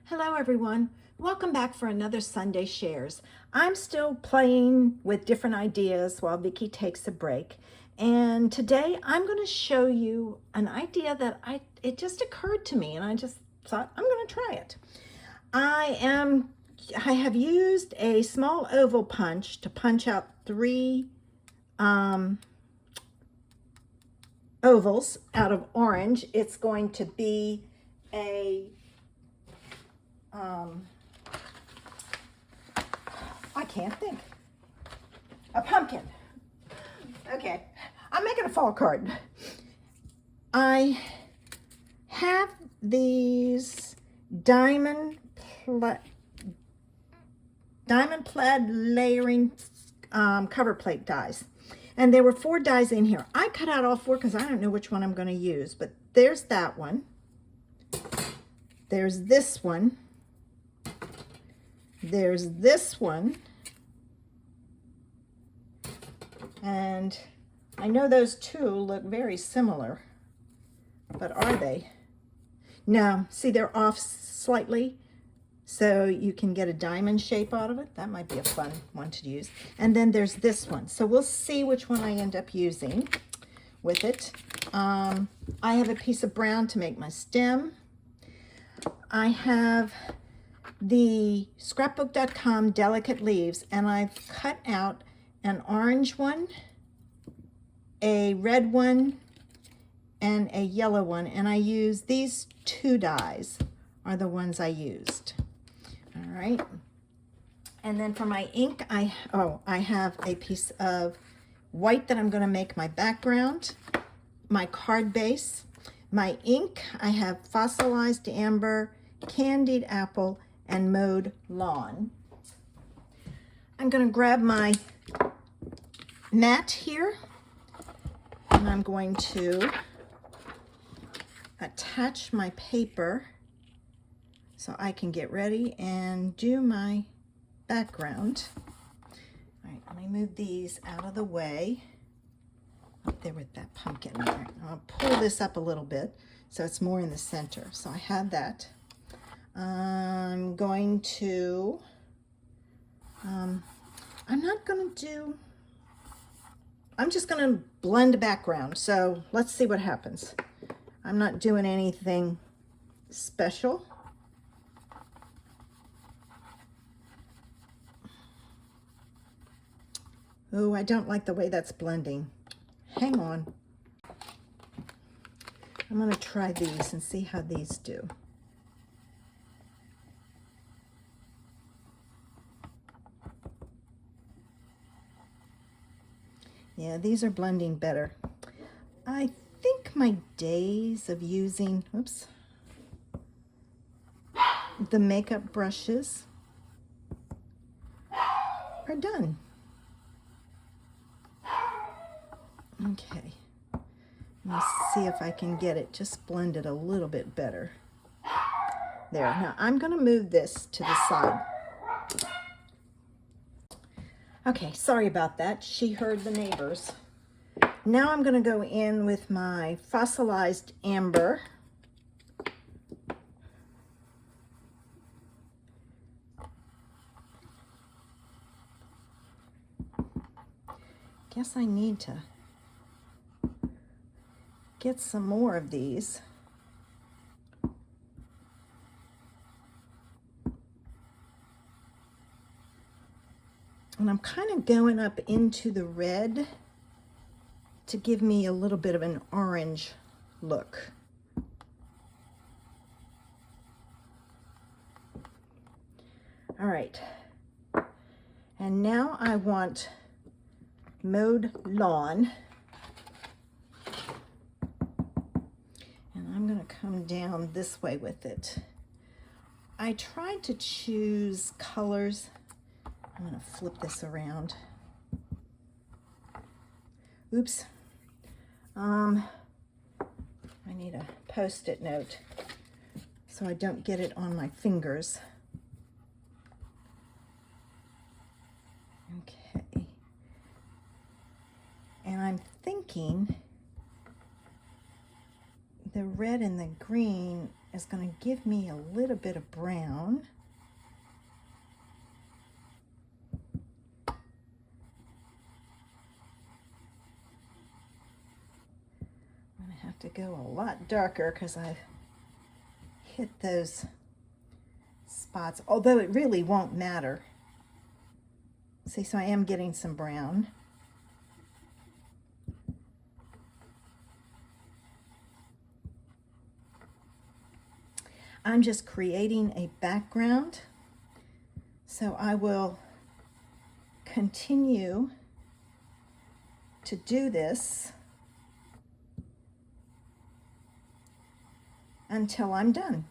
Hello everyone, welcome back for another Sunday Shares. I'm still playing with different ideas while Vicki takes a break, and today I'm going to show you an idea that it just occurred to me and I just thought I'm going to try it. I have used a small oval punch to punch out three ovals out of orange. It's going to be a I can't think. A pumpkin. Okay, I'm making a fall card. I have these diamond plaid layering cover plate dies. And there were 4 dies in here. I cut out all 4 because I don't know which one I'm going to use. But there's that one. There's this one. There's this one. And I know those 2 look very similar. But are they? No. See, they're off slightly. So you can get a diamond shape out of it. That might be a fun one to use. And then there's this one. So we'll see which one I end up using with it. I have a piece of brown to make my stem. I have the scrapbook.com delicate leaves, and I've cut out an orange one, a red one, and a yellow one, and I use these 2 dies are the ones I used. All right, and then for my ink, I have a piece of white that I'm going to make my background, my card base. My ink, I have fossilized amber, candied apple, and mowed lawn. I'm going to grab my mat here, and I'm going to attach my paper so I can get ready and do my background. All right, let me move these out of the way. Up there with that pumpkin. All right, I'll pull this up a little bit so it's more in the center. So I have that. I'm going to, I'm just going to blend a background. So let's see what happens. I'm not doing anything special. Oh, I don't like the way that's blending. Hang on. I'm going to try these and see how these do. Yeah, these are blending better. I think my days of using, the makeup brushes are done. Okay, let me see if I can get it just blended a little bit better. There, now I'm going to move this to the side. Okay, sorry about that. She heard the neighbors. Now I'm going to go in with my fossilized amber. Guess I need to get some more of these. And I'm kind of going up into the red to give me a little bit of an orange look. All right. And now I want mowed lawn. And I'm going to come down this way with it. I tried to choose colors. I'm going to flip this around. Oops. I need a Post-it note so I don't get it on my fingers. Okay. And I'm thinking the red and the green is going to give me a little bit of brown. I'm going to have to go a lot darker because I've hit those spots, although it really won't matter. See, so I am getting some brown. I'm just creating a background, so I will continue to do this until I'm done.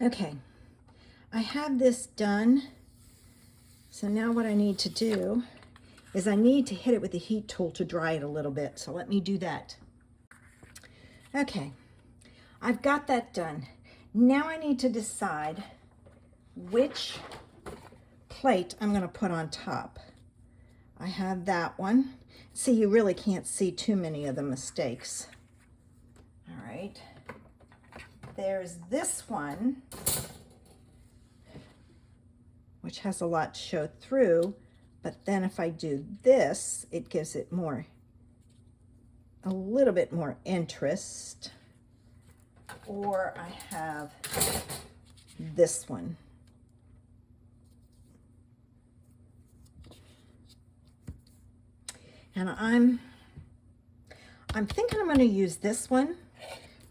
Okay, I have this done. So now what I need to do is I need to hit it with the heat tool to dry it a little bit. So let me do that. Okay, I've got that done. Now I need to decide which plate I'm going to put on top. I have that one. See, you really can't see too many of the mistakes. All right. There's this one, which has a lot to show through, but then if I do this, it gives it a little bit more interest. Or I have this one. And I'm thinking I'm going to use this one,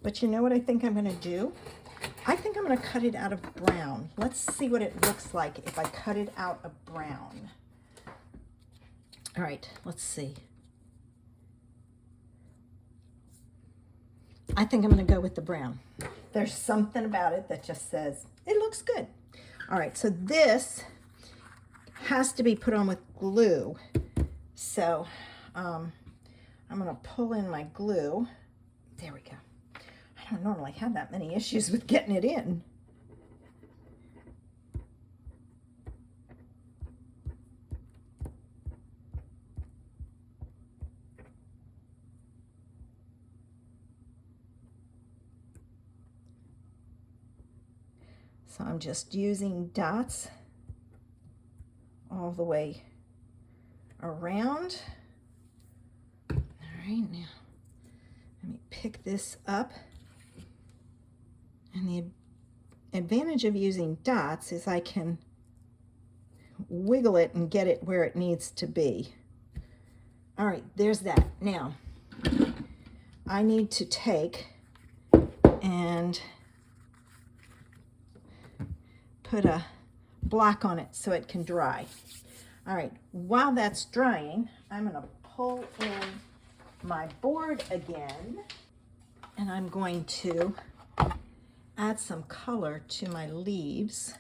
but you know what I think I'm going to do? I think I'm going to cut it out of brown. Let's see what it looks like if I cut it out of brown. All right, let's see. I think I'm going to go with the brown. There's something about it that just says, it looks good. All right, so this has to be put on with glue. So I'm going to pull in my glue. There we go. I don't normally have that many issues with getting it in. So I'm just using dots all the way around. All right, now let me pick this up. And the advantage of using dots is I can wiggle it and get it where it needs to be. All right, there's that. Now, I need to take and put a block on it so it can dry. All right, while that's drying, I'm going to pull in my board again, and I'm going to add some color to my leaves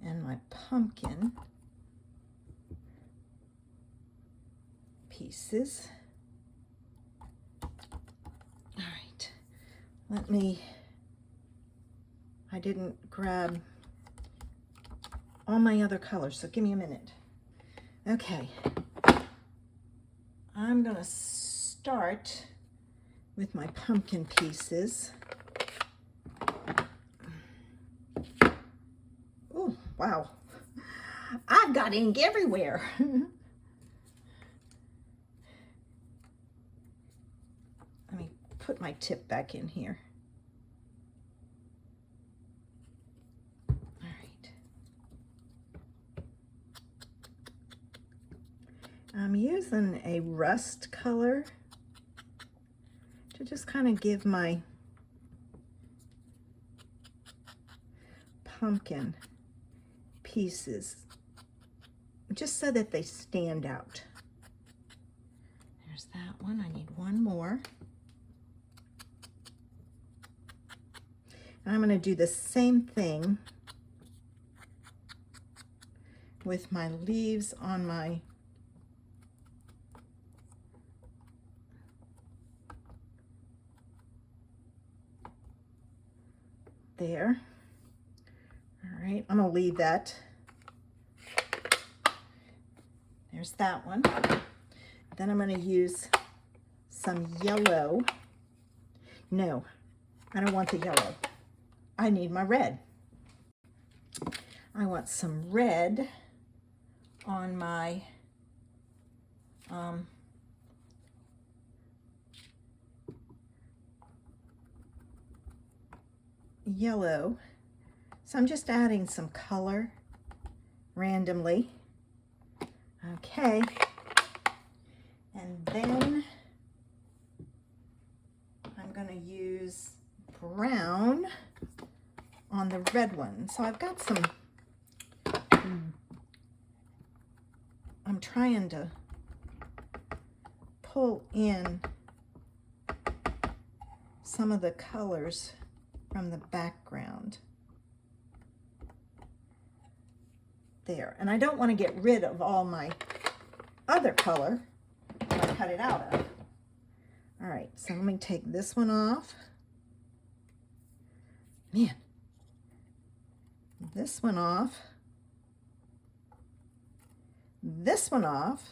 and my pumpkin pieces. All right, I didn't grab all my other colors, so give me a minute. Okay, I'm gonna start with my pumpkin pieces. Oh, wow. I've got ink everywhere. put my tip back in here. All right. I'm using a rust color to just kind of give my pumpkin pieces, just so that they stand out. There's that one. I need one more. And I'm going to do the same thing with my leaves on my there. All right, I'm going to leave that. There's that one. Then I'm going to use some yellow. No, I don't want the yellow. I need my red. I want some red on my yellow. So I'm just adding some color randomly. Okay. And then I'm going to use brown on the red one. So I've got some, I'm trying to pull in some of the colors from the background. There. And I don't want to get rid of all my other color I cut it out of. All right, so let me take this one off. Man, this one off. This one off.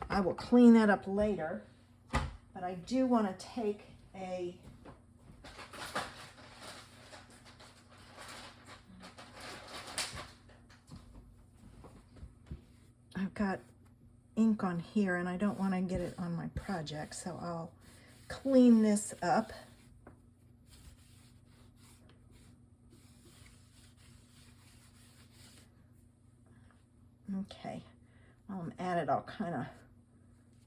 I will clean that up later, but I do want to take a I've got ink on here and I don't want to get it on my project, so I'll clean this up. Okay, while I'm at it, I'll kind of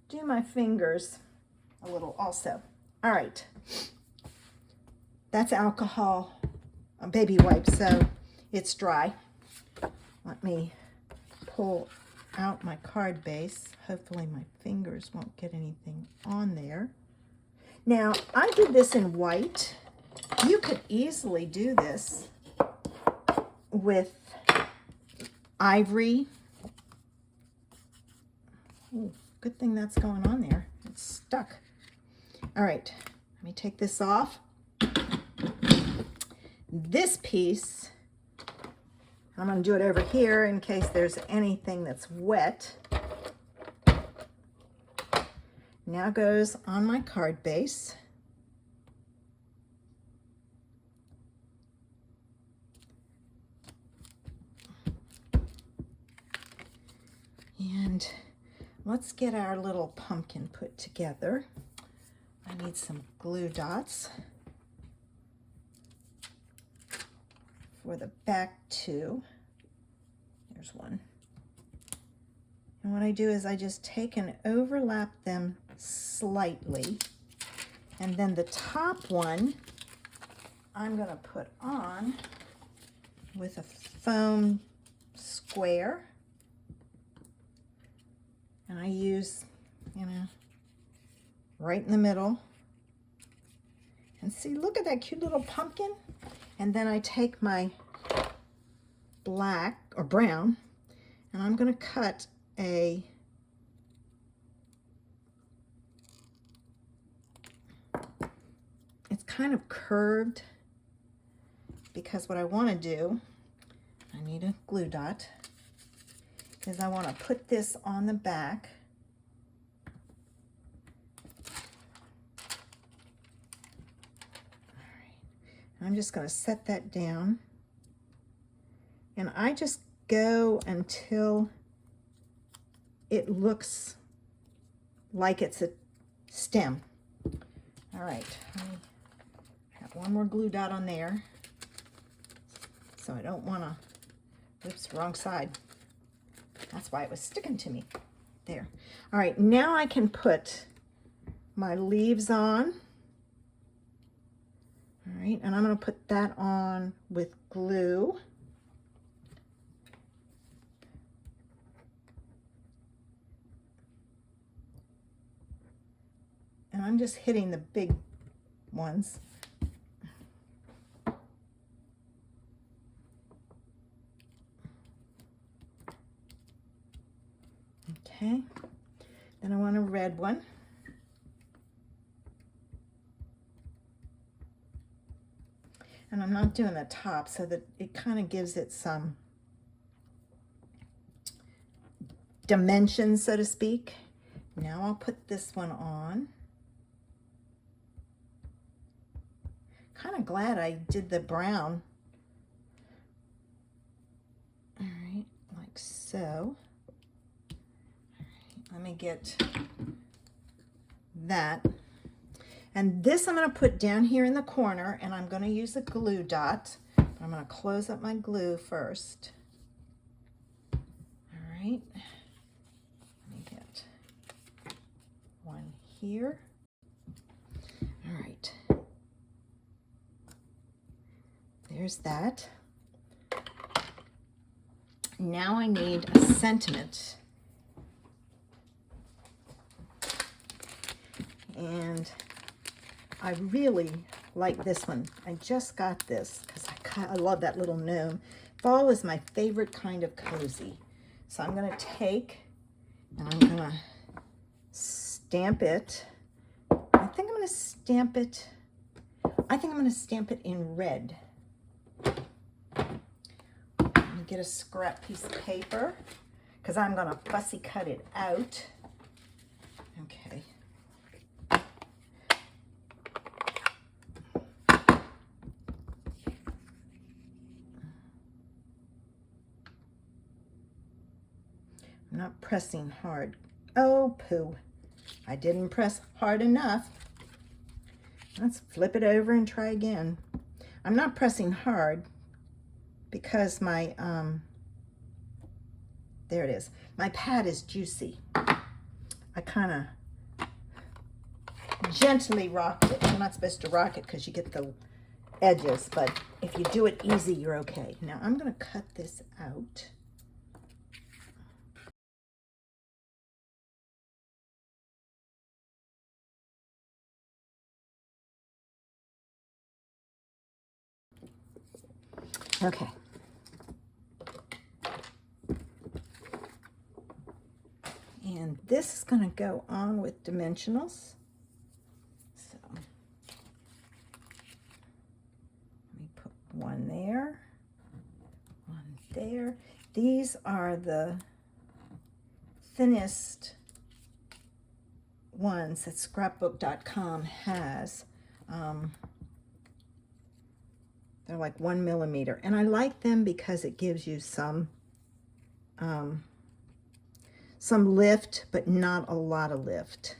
do my fingers a little also. All right, that's alcohol, a baby wipe, so it's dry. Let me pull out my card base. Hopefully my fingers won't get anything on there. Now, I did this in white. You could easily do this with ivory. Ooh, good thing that's going on there. It's stuck. All right, let me take this off. This piece, I'm going to do it over here in case there's anything that's wet. Now goes on my card base. And let's get our little pumpkin put together. I need some glue dots for the back two. There's one. And what I do is I just take and overlap them slightly. And then the top one, I'm going to put on with a foam square. And I use, right in the middle. And see, look at that cute little pumpkin. And then I take my black or brown, and I'm going to cut a it's kind of curved, because what I want to do, I need a glue dot, is I want to put this on the back. I'm just going to set that down, and I just go until it looks like it's a stem. All All right, I got one more glue dot on there. So I don't want to, oops, wrong side. That's why it was sticking to me. There. All right, now I can put my leaves on. All right, and I'm going to put that on with glue. And I'm just hitting the big ones. Okay, then I want a red one. And I'm not doing the top so that it kind of gives it some dimension, so to speak. Now I'll put this one on. Kind of glad I did the brown. All right, like so. Let me get that. And this I'm going to put down here in the corner, and I'm going to use a glue dot. I'm going to close up my glue first. All right. Let me get one here. All right. There's that. Now I need a sentiment. And I really like this one. I just got this because I love that little gnome. Fall is my favorite kind of cozy. So I'm going to take and I'm going to stamp it. I think I'm going to stamp it. I think I'm going to stamp it in red. Let me get a scrap piece of paper because I'm going to fussy cut it out. Okay. I'm not pressing hard. Oh, poo. I didn't press hard enough. Let's flip it over and try again. I'm not pressing hard because my, there it is. My pad is juicy. I kind of gently rocked it. You're not supposed to rock it because you get the edges, but if you do it easy, you're okay. Now I'm going to cut this out. Okay. And this is going to go on with dimensionals. So let me put one there, one there. These are the thinnest ones that scrapbook.com has. They're like 1 millimeter, and I like them because it gives you some lift, but not a lot of lift.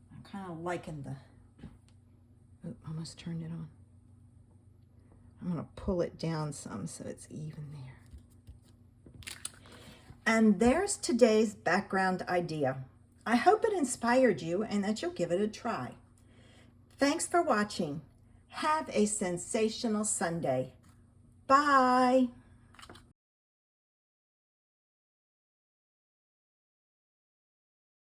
I'm kind of liking the, oh, almost turned it on. I'm going to pull it down some so it's even there. And there's today's background idea. I hope it inspired you and that you'll give it a try. Thanks for watching. Have a sensational Sunday. Bye.